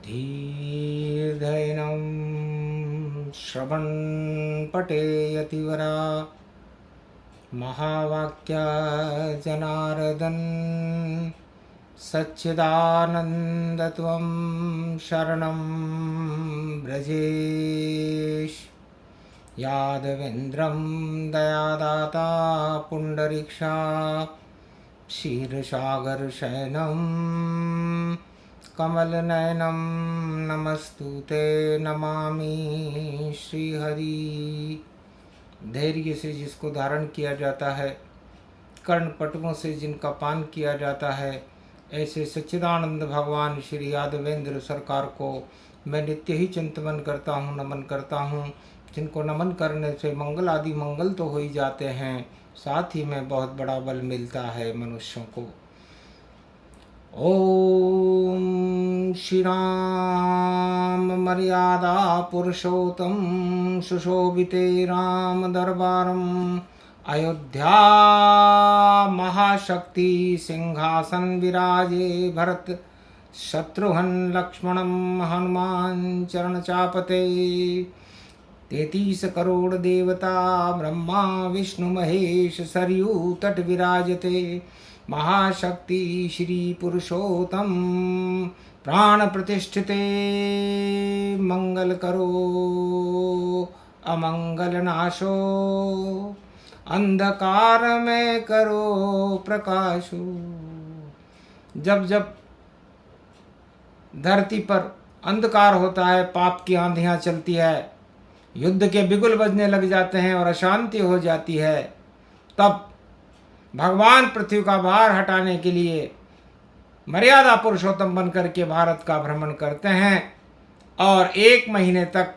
धीर्धैनं श्रवणपटेयतिवरा महावाक्या जनार्दन सच्चिदानन्दत्वं शरणं व्रजेश यादवेन्द्रं दयादाता पुण्डरीक्षा क्षीरसागरशयनं कमलनयनं नमस्तुते नमामि श्रीहरि। धैर्य से जिसको धारण किया जाता है, कर्णपटुओं से जिनका पान किया जाता है, ऐसे सच्चिदानंद भगवान श्री यादवेंद्र सरकार को मैं नित्य ही चिंतन करता हूँ, नमन करता हूँ। जिनको नमन करने से मंगल आदि मंगल तो हो ही जाते हैं, साथ ही में बहुत बड़ा बल मिलता है मनुष्यों को। ओम श्री राम मर्यादा पुरुषोत्तम सुशोभिते राम दरबारम अयोध्या महाशक्ति सिंहासन विराजे भरत शत्रुघ्न लक्ष्मणं हनुमान चरण चापते 33 करोड़ देवता ब्रह्मा विष्णु महेश सरयू तट विराजते महाशक्ति श्री पुरुषोत्तम प्राण प्रतिष्ठिते मंगल करो अमंगल नाशो अंधकार में करो प्रकाशो। जब जब धरती पर अंधकार होता है, पाप की आंधियां चलती है, युद्ध के बिगुल बजने लग जाते हैं और अशांति हो जाती है, तब भगवान पृथ्वी का भार हटाने के लिए मर्यादा पुरुषोत्तम बनकर के भारत का भ्रमण करते हैं और 1 महीने तक,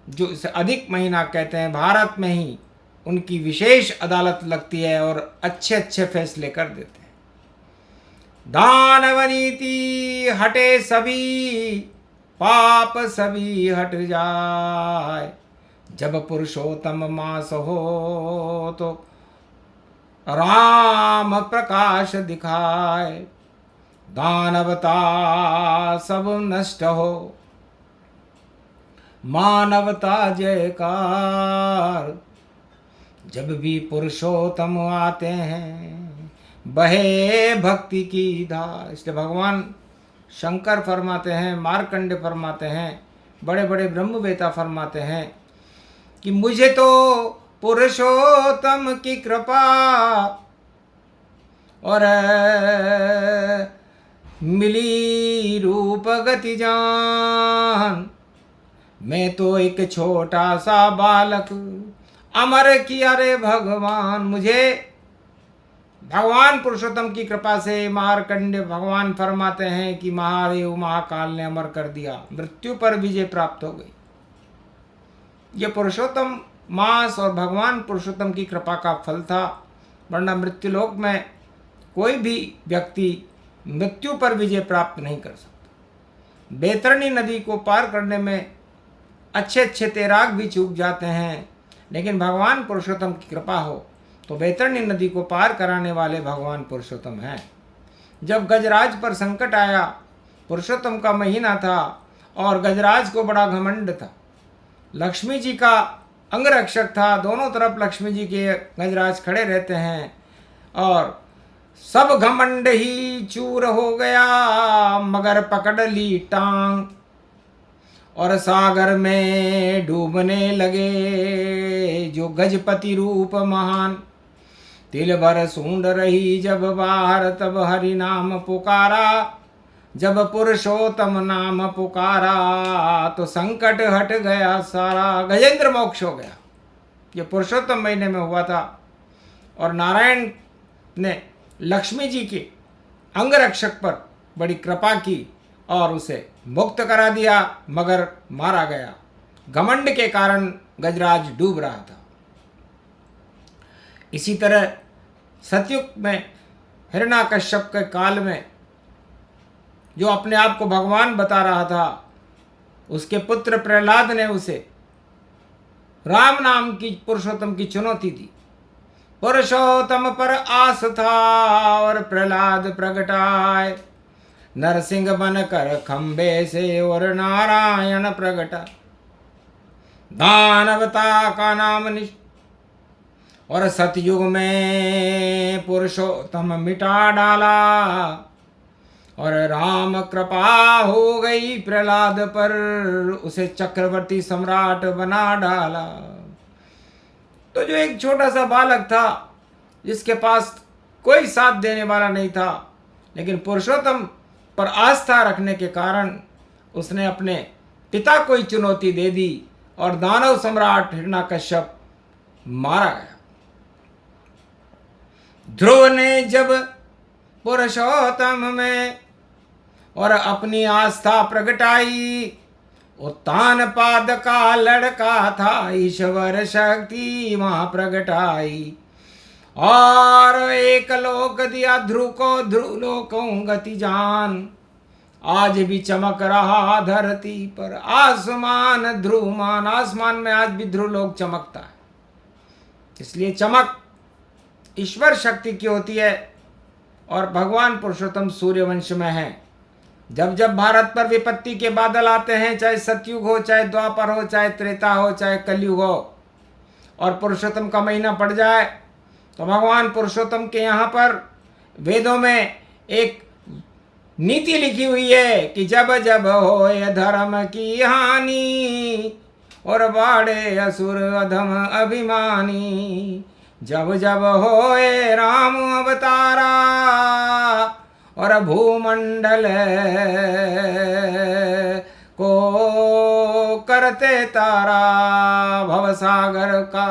जो इसे अधिक महीना कहते हैं, भारत में ही उनकी विशेष अदालत लगती है और अच्छे अच्छे फैसले कर देते हैं। दानव नीति हटे सभी पाप सभी हट जाए, जब पुरुषोत्तम मास हो तो राम प्रकाश दिखाए, दानवता सब नष्ट हो मानवता जयकार। जब भी पुरुषोत्तम आते हैं बहे भक्ति की धार। इसलिए भगवान शंकर फरमाते हैं, मार्कंडे फरमाते हैं, बड़े बड़े ब्रह्मवेता फरमाते हैं कि मुझे तो पुरुषोत्तम की कृपा और मिली रूप गति जान। मैं तो एक छोटा सा बालक अमर किया रे भगवान। मुझे भगवान पुरुषोत्तम की कृपा से मार्कंडे भगवान फरमाते हैं कि महादेव महाकाल ने अमर कर दिया, मृत्यु पर विजय प्राप्त हो गई। ये पुरुषोत्तम मास और भगवान पुरुषोत्तम की कृपा का फल था, वरना मृत्युलोक में कोई भी व्यक्ति मृत्यु पर विजय प्राप्त नहीं कर सकता। बैतरणी नदी को पार करने में अच्छे अच्छे तैराक भी चूक जाते हैं, लेकिन भगवान पुरुषोत्तम की कृपा हो तो बैतरणी नदी को पार कराने वाले भगवान पुरुषोत्तम हैं। जब गजराज पर संकट आया, पुरुषोत्तम का महीना था और गजराज को बड़ा घमंड था। लक्ष्मी जी का अंगरक्षक था, दोनों तरफ लक्ष्मी जी के गजराज खड़े रहते हैं और सब घमंड ही चूर हो गया, मगर पकड़ ली टांग और सागर में डूबने लगे जो गजपति रूप महान। तिल भर सूंड रही जब बाहर, तब हरि नाम पुकारा, जब पुरुषोत्तम नाम पुकारा तो संकट हट गया सारा, गजेंद्र मोक्ष हो गया। ये पुरुषोत्तम महीने में हुआ था और नारायण ने लक्ष्मी जी के अंगरक्षक पर बड़ी कृपा की और उसे मुक्त करा दिया, मगर मारा गया। घमंड के कारण गजराज डूब रहा था। इसी तरह सतयुग में हिरण्याकश्यप के काल में जो अपने आप को भगवान बता रहा था, उसके पुत्र प्रहलाद ने उसे राम नाम की पुरुषोत्तम की चुनौती दी। पुरुषोत्तम पर आस था और प्रहलाद प्रगटाए, नरसिंह बन कर खंबे से और नारायण प्रगटा, दानवता का नाम और सतयुग में पुरुषोत्तम मिटा डाला, और राम कृपा हो गई प्रहलाद पर, उसे चक्रवर्ती सम्राट बना डाला। तो जो एक छोटा सा बालक था जिसके पास कोई साथ देने वाला नहीं था, लेकिन पुरुषोत्तम पर आस्था रखने के कारण उसने अपने पिता को ही चुनौती दे दी और दानव सम्राट हिरण्यकश्यप मारा गया। ध्रुव ने जब पुरुषोत्तम में और अपनी आस्था प्रगटाई, उत्तान पाद का लड़का था, ईश्वर शक्ति वहां प्रगटाई, और एक लोक दिया ध्रुव को, ध्रुव लोकों गति जान, आज भी चमक रहा धरती पर आसमान ध्रुवमान। आसमान में आज भी ध्रुव लोक चमकता है, इसलिए चमक ईश्वर शक्ति की होती है और भगवान पुरुषोत्तम सूर्यवंश में है। जब जब भारत पर विपत्ति के बादल आते हैं, चाहे सतयुग हो, चाहे द्वापर हो, चाहे त्रेता हो, चाहे कलयुग हो, और पुरुषोत्तम का महीना पड़ जाए, तो भगवान पुरुषोत्तम के यहाँ पर वेदों में एक नीति लिखी हुई है कि जब जब होए धर्म की हानि और बाड़े असुर अधम अभिमानी, जब जब होए राम अवतारा और भूमंडल को करते तारा, भवसागर का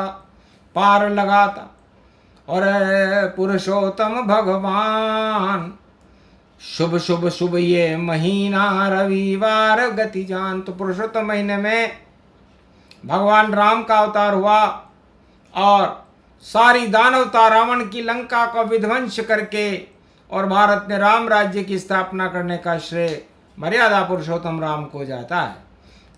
पार लगाता, और पुरुषोत्तम भगवान शुभ शुभ शुभ ये महीना रविवार गति जान। तो पुरुषोत्तम महीने में भगवान राम का अवतार हुआ और सारी दानवता रावण की लंका को विध्वंस करके और भारत में राम राज्य की स्थापना करने का श्रेय मर्यादा पुरुषोत्तम राम को जाता है।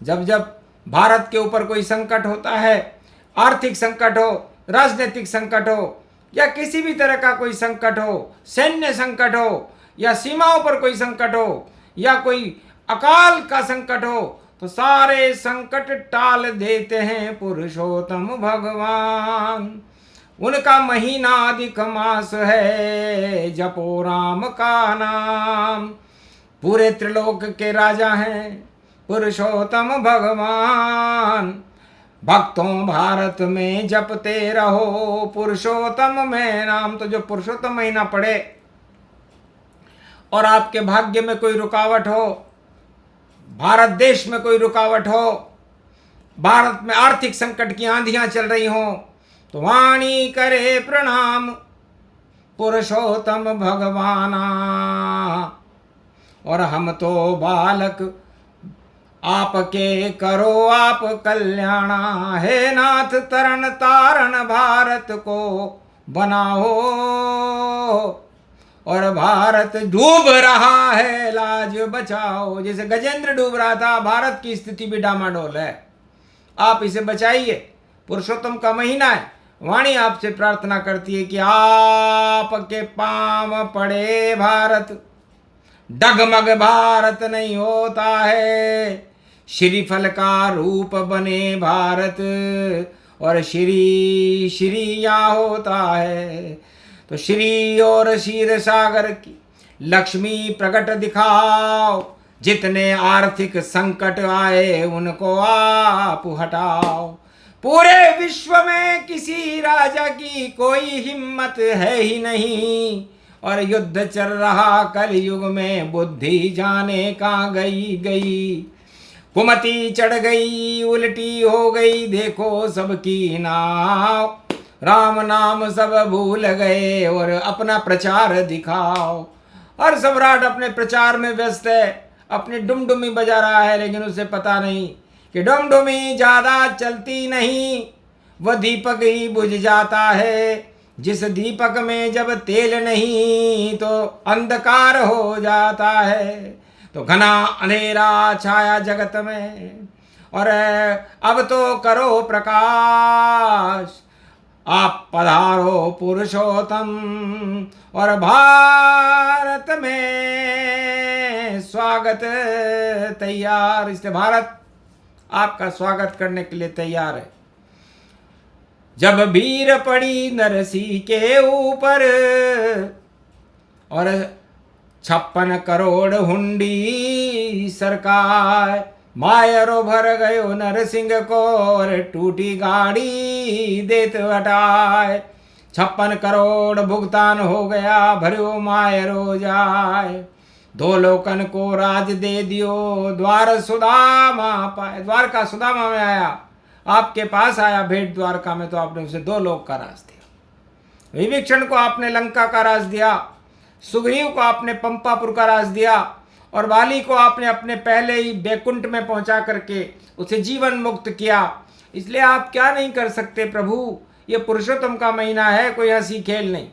जब जब भारत के ऊपर कोई संकट होता है, आर्थिक संकट हो, राजनीतिक संकट हो, या किसी भी तरह का कोई संकट हो, सैन्य संकट हो, या सीमाओं पर कोई संकट हो, या कोई अकाल का संकट हो, तो सारे संकट टाल देते हैं पुरुषोत्तम भगवान। उनका महीना अधिक मास है, जपो राम का नाम, पूरे त्रिलोक के राजा हैं पुरुषोत्तम भगवान। भक्तों भारत में जपते रहो पुरुषोत्तम में नाम। तो जो पुरुषोत्तम महीना पड़े और आपके भाग्य में कोई रुकावट हो, भारत देश में कोई रुकावट हो, भारत में आर्थिक संकट की आंधियां चल रही हों, तो वाणी करे प्रणाम पुरुषोत्तम भगवाना। और हम तो बालक आपके करो आप कल्याणा, हे नाथ तरन तारण भारत को बनाओ, और भारत डूब रहा है लाज बचाओ। जैसे गजेंद्र डूब रहा था, भारत की स्थिति भी डामाडोल है, आप इसे बचाइए। पुरुषोत्तम का महीना है, वाणी आपसे प्रार्थना करती है कि आपके पांव पड़े भारत, डगमग भारत नहीं होता है, श्रीफल का रूप बने भारत, और श्री श्री यहाँ होता है। तो श्री और क्षीर सागर की लक्ष्मी प्रकट दिखाओ, जितने आर्थिक संकट आए उनको आप हटाओ। पूरे विश्व में किसी राजा की कोई हिम्मत है ही नहीं, और युद्ध चल रहा कलयुग में, बुद्धि जाने कहाँ गई गई, कुमति चढ़ गई उल्टी हो गई, देखो सबकी नाव, राम नाम सब भूल गए और अपना प्रचार दिखाओ। हर सम्राट अपने प्रचार में व्यस्त है, अपनी डुमडुमी बजा रहा है, लेकिन उसे पता नहीं कि डुमडुमी ज्यादा चलती नहीं, वह दीपक ही बुझ जाता है। जिस दीपक में जब तेल नहीं तो अंधकार हो जाता है। तो घना अंधेरा छाया जगत में, और अब तो करो प्रकाश, आप पधारो पुरुषोत्तम और भारत में स्वागत तैयार। इसलिए भारत आपका स्वागत करने के लिए तैयार है। जब भीड़ पड़ी नरसी के ऊपर और 56 करोड़ हुंडी सरकार, मायरो भर गयो नरसिंह को और टूटी गाड़ी देत हटाए। 56 करोड़ भुगतान हो गया, भरो मायरो जाए। 2 लोकन को राज दे दियो, द्वार सुदामा पाए। द्वारका सुदामा में आया, आपके पास आया भेंट द्वारका में, तो आपने उसे 2 लोक का राज दिया। विभीषण को आपने लंका का राज दिया, सुग्रीव को आपने पंपापुर का राज दिया, और वाली को आपने अपने पहले ही बैकुंठ में पहुंचा करके उसे जीवन मुक्त किया। इसलिए आप क्या नहीं कर सकते प्रभु, ये पुरुषोत्तम का महीना है, कोई हंसी खेल नहीं।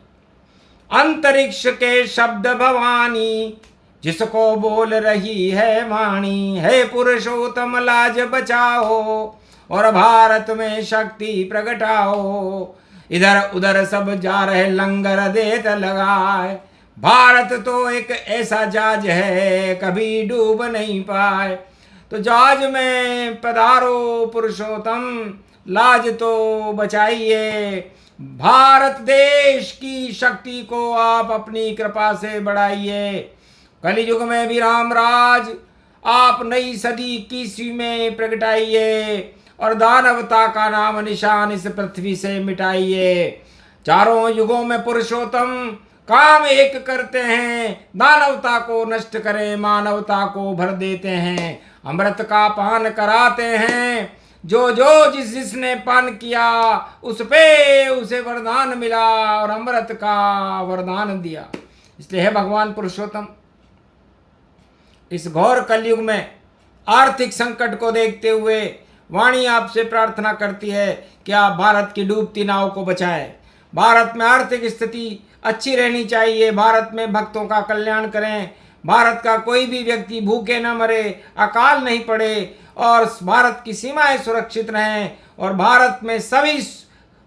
अंतरिक्ष के शब्द भवानी, जिसको बोल रही है वाणी, है पुरुषोत्तम लाज बचाओ और भारत में शक्ति प्रगटाओ। इधर उधर सब जा रहे लंगर देत लगाए, भारत तो एक ऐसा जहाज है कभी डूब नहीं पाए। तो जहाज में पधारो पुरुषोत्तम, लाज तो बचाइए। भारत देश की शक्ति को आप अपनी कृपा से बढ़ाइए। कलियुग में भी राम राज आप नई सदी 21वीं में प्रगटाइए और दानवता का नाम निशान इस पृथ्वी से मिटाइए। चारों युगों में पुरुषोत्तम काम एक करते हैं, दानवता को नष्ट करें, मानवता को भर देते हैं, अमृत का पान कराते हैं। जो जो जिसने पान किया उस पे उसे वरदान मिला और अमृत का वरदान दिया। इसलिए है भगवान पुरुषोत्तम, इस घोर कलयुग में आर्थिक संकट को देखते हुए वाणी आपसे प्रार्थना करती है कि आप भारत की डूबती नाव को बचाएं। भारत में आर्थिक स्थिति अच्छी रहनी चाहिए, भारत में भक्तों का कल्याण करें, भारत का कोई भी व्यक्ति भूखे न मरे, अकाल नहीं पड़े, और भारत की सीमाएं सुरक्षित रहें, और भारत में सभी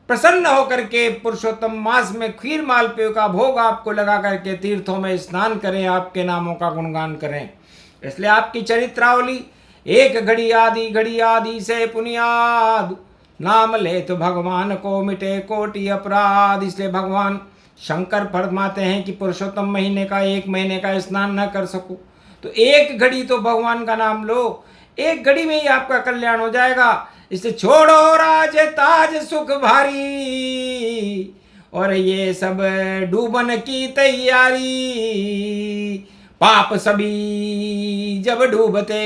प्रसन्न होकर के पुरुषोत्तम मास में खीर मालपुए का भोग आपको लगा करके तीर्थों में स्नान करें, आपके नामों का गुणगान करें। इसलिए आपकी चरित्रावली एक घड़ी आदि से पुनियाद, नाम ले तो भगवान को मिटे कोटि अपराध। इसलिए भगवान शंकर फरमाते हैं कि पुरुषोत्तम महीने का 1 महीने का स्नान न कर सकूं तो 1 घड़ी तो भगवान का नाम लो, 1 घड़ी में ही आपका कल्याण हो जाएगा। इसलिए छोड़ो राज ताज सुख भारी और ये सब डूबन की तैयारी, पाप सभी जब डूबते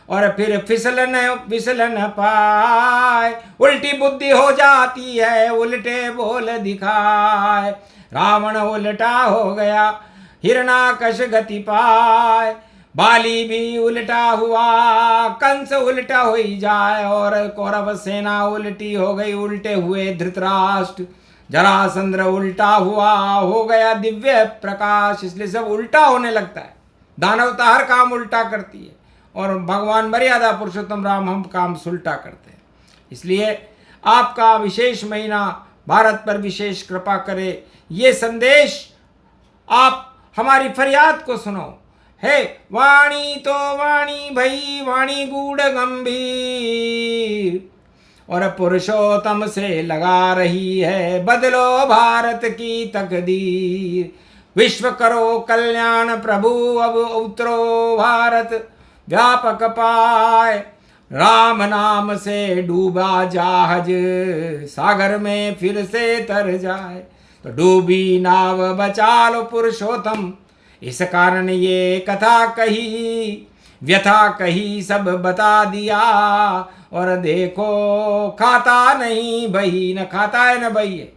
और फिर फिसलन पाए, उल्टी बुद्धि हो जाती है, उल्टे बोल दिखाए। रावण उल्टा हो गया, हिरणाकश गति पाए, बाली भी उल्टा हुआ, कंस उल्टा हो ही जाए, और कौरव सेना उल्टी हो गई, उल्टे हुए धृतराष्ट्र, जरासंध उल्टा हुआ, हो गया दिव्य प्रकाश। इसलिए सब उल्टा होने लगता है, दानवता हर काम उल्टा करती है, और भगवान मर्यादा पुरुषोत्तम राम हम काम सुलटा करते हैं। इसलिए आपका विशेष महीना भारत पर विशेष कृपा करे, ये संदेश आप हमारी फरियाद को सुनो। हे वाणी तो वाणी भई, वाणी गूढ़ गंभीर, और पुरुषोत्तम से लगा रही है, बदलो भारत की तकदीर। विश्व करो कल्याण प्रभु, अब उतरो भारत व्यापक पाए। राम नाम से डूबा जहाज, सागर में फिर से तर जाए, तो डूबी नाव बचा लो पुरुषोत्तम। इस कारण ये कथा कही, व्यथा कही, सब बता दिया, और देखो खाता नहीं बही, न खाता है न बही है,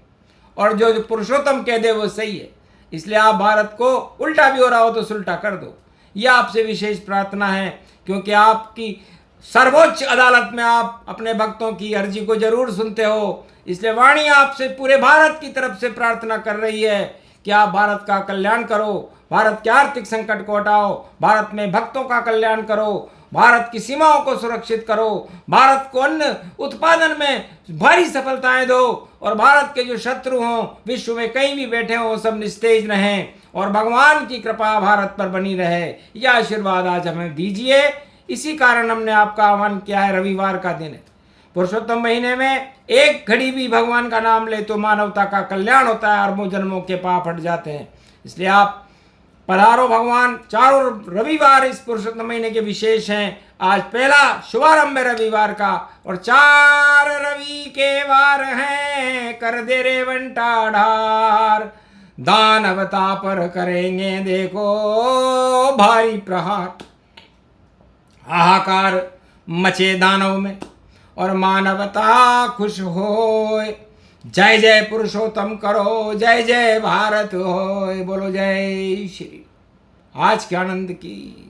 और जो पुरुषोत्तम कह दे वो सही है। इसलिए आप भारत को उल्टा भी हो रहा हो तो सुलटा कर दो, यह आपसे विशेष प्रार्थना है, क्योंकि आपकी सर्वोच्च अदालत में आप अपने भक्तों की अर्जी को जरूर सुनते हो। इसलिए वाणी आपसे पूरे भारत की तरफ से प्रार्थना कर रही है कि आप भारत का कल्याण करो, भारत के आर्थिक संकट को हटाओ, भारत में भक्तों का कल्याण करो, भारत की सीमाओं को सुरक्षित करो, भारत को अन्न उत्पादन में भारी सफलताएं दो, और भारत के जो शत्रु हों विश्व में कहीं भी बैठे हों सब निस्तेज रहें, और भगवान की कृपा भारत पर बनी रहे। यह आशीर्वाद आज हमें दीजिए। इसी कारण हमने आपका आह्वान किया है। रविवार का दिन है, पुरुषोत्तम महीने में एक घड़ी भी भगवान का नाम ले तो मानवता का कल्याण होता है, अरबों जन्मों के पाप हट जाते हैं। इसलिए आप पधारो भगवान। चारों रविवार इस पुरुषोत्तम महीने के विशेष हैं। आज पहला शुभारंभ है रविवार का, और 4 रवि के वार हैं, कर दे रेवंटा ढार, दानवता पर करेंगे देखो भारी प्रहार। हाहाकार मचे दानव में और मानवता खुश होए, जय जय पुरुषोत्तम करो, जय जय भारत होए। बोलो जय श्री। आज के आनंद की